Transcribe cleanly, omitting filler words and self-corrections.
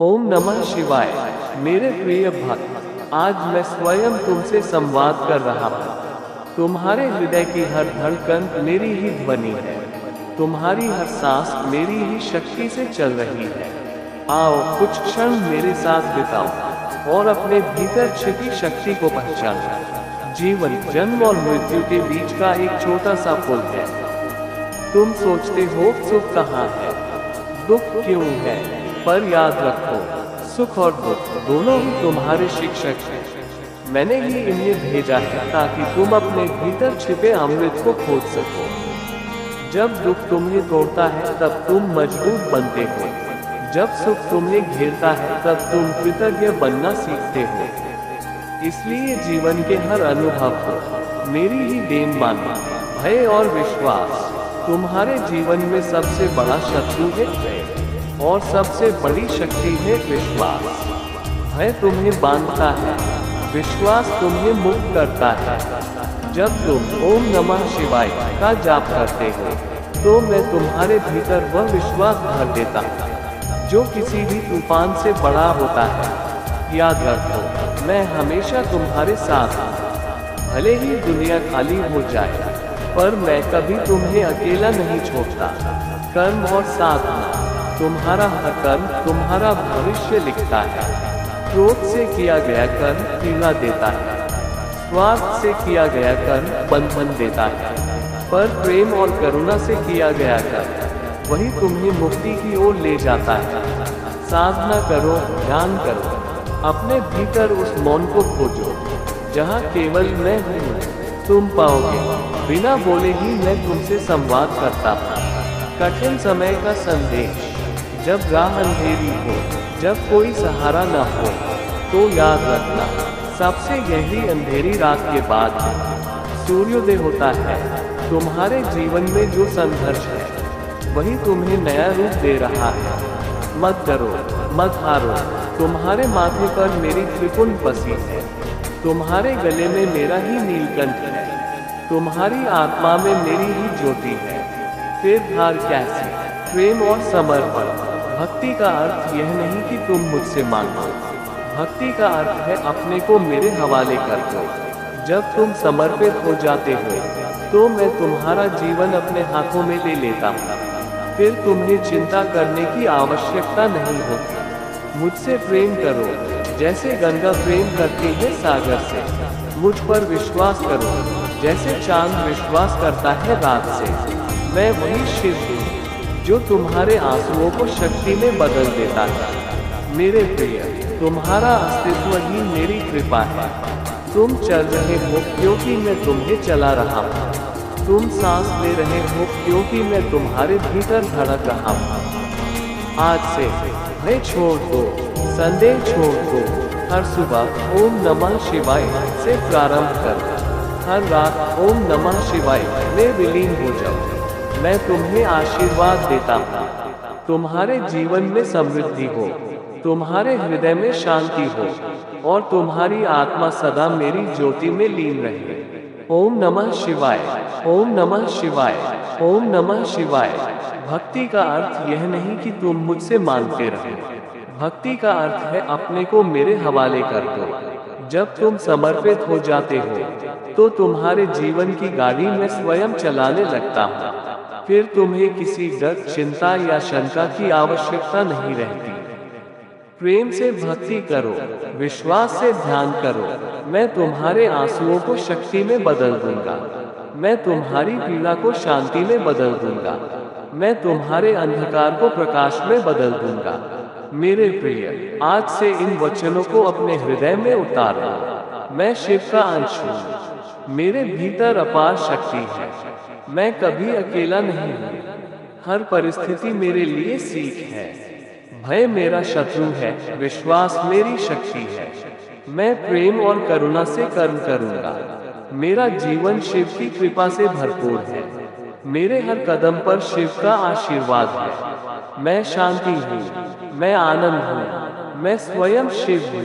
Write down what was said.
ओम नमः शिवाय। मेरे प्रिय भक्त, आज मैं स्वयं तुमसे संवाद कर रहा हूँ। तुम्हारे हृदय की हर धड़कन मेरी ही ध्वनि है। तुम्हारी हर सांस मेरी ही शक्ति से चल रही है। आओ कुछ क्षण मेरे साथ बिताओ और अपने भीतर छिपी शक्ति को पहचानो। जीवन जन्म और मृत्यु के बीच का एक छोटा सा पुल है। तुम सोचते हो सुख कहाँ है, दुख क्यों है, पर याद रखो, सुख और दुख दोनों ही तुम्हारे शिक्षक हैं। मैंने ही इन्हें भेजा है ताकि तुम अपने भीतर छिपे अमृत को खोज सको। जब दुख तुम्हें तोड़ता है तब तुम मजबूत बनते हो। जब सुख तुम्हें घेरता है तब तुम कृतज्ञ बनना सीखते हो। इसलिए जीवन के हर अनुभव को मेरी ही देन मानो। भय और विश्वास तुम्हारे जीवन में सबसे बड़ा शत्रु है और सबसे बड़ी शक्ति है विश्वास। भय तुम्हें बांधता है, विश्वास तुम्हें मुक्त करता है। जब तुम ओम नमः शिवाय का जाप करते हो तो मैं तुम्हारे भीतर वह विश्वास भर देता हूँ जो किसी भी तूफान से बड़ा होता है। याद रखो, मैं हमेशा तुम्हारे साथ हूँ। भले ही दुनिया खाली हो जाए, पर मैं कभी तुम्हें अकेला नहीं छोड़ता। कर्म और साधना, तुम्हारा हर कर्म तुम्हारा भविष्य लिखता है। क्रोध से किया गया कर्म पीड़ा देता है, स्वार्थ से किया गया कर्म बंधन देता है, पर प्रेम और करुणा से किया गया कर्म वही तुम्हें मुक्ति की ओर ले जाता है। साधना करो, ध्यान करो, अपने भीतर उस मौन को खोजो जहाँ केवल मैं हूँ। तुम पाओगे, बिना बोले ही मैं तुमसे संवाद करता हूँ। कठिन समय का संदेश, जब राह अंधेरी हो, जब कोई सहारा न हो, तो याद रखना, सबसे गहरी अंधेरी रात के बाद सूर्योदय होता है। तुम्हारे जीवन में जो संघर्ष है वही तुम्हें नया रूप दे रहा है। मत डरो, मत हारो, तुम्हारे माथे पर मेरी त्रिपुंड बसी है। तुम्हारे गले में मेरा ही नीलकंठ है। तुम्हारी आत्मा में मेरी ही ज्योति है। फिर हार कैसे? प्रेम और समर्पण। भक्ति का अर्थ यह नहीं कि तुम मुझसे मांगो। भक्ति का अर्थ है अपने को मेरे हवाले कर दो। जब तुम समर्पित हो जाते हो तो मैं तुम्हारा जीवन अपने हाथों में ले लेता हूँ। फिर तुम्हें चिंता करने की आवश्यकता नहीं होती। मुझसे प्रेम करो जैसे गंगा प्रेम करती है सागर से। मुझ पर विश्वास करो जैसे चांद विश्वास करता है रात से। मैं वही शिव हूँ जो तुम्हारे आंसुओं को शक्ति में बदल देता है। मेरे प्रिय, तुम्हारा अस्तित्व ही मेरी कृपा है। तुम चल रहे हो क्योंकि मैं तुम्हें चला रहा हूँ। तुम सांस ले रहे हो क्योंकि मैं तुम्हारे भीतर धड़क रहा हूँ। आज से भय छोड़ दो, संदेह छोड़ दो। हर सुबह ओम नमः शिवाय से प्रारंभ कर, हर रात ओम नमः शिवाय में विलीन हो जाओ। मैं तुम्हें आशीर्वाद देता हूँ। तुम्हारे जीवन में समृद्धि हो, तुम्हारे हृदय में शांति हो और तुम्हारी आत्मा सदा मेरी ज्योति में लीन रहे। ओम नमः शिवाय, ओम नमः शिवाय, ओम नमः शिवाय। भक्ति का अर्थ यह नहीं कि तुम मुझसे मांगते रहो। भक्ति का अर्थ है अपने को मेरे हवाले कर दो। जब तुम समर्पित हो जाते हो तो तुम्हारे जीवन की गाड़ी मैं स्वयं चलाने लगता हूँ। फिर तुम्हें किसी डर, चिंता या शंका की आवश्यकता नहीं रहती। प्रेम से भक्ति करो, विश्वास से ध्यान करो। मैं तुम्हारे आंसुओं को शक्ति में बदल दूंगा। मैं तुम्हारी पीड़ा को शांति में बदल दूंगा। मैं तुम्हारे अंधकार को प्रकाश में बदल दूंगा। मेरे प्रिय, आज से इन वचनों को अपने हृदय में उतारो। मैं शिव का अंश हूँ। मेरे भीतर अपार शक्ति है। मैं कभी अकेला नहीं हूँ। हर परिस्थिति मेरे लिए सीख है। भय मेरा शत्रु है, विश्वास मेरी शक्ति है। मैं प्रेम और करुणा से कर्म करूँगा। मेरा जीवन शिव की कृपा से भरपूर है। मेरे हर कदम पर शिव का आशीर्वाद है। मैं शांति हूँ, मैं आनंद हूँ, मैं स्वयं शिव हूँ।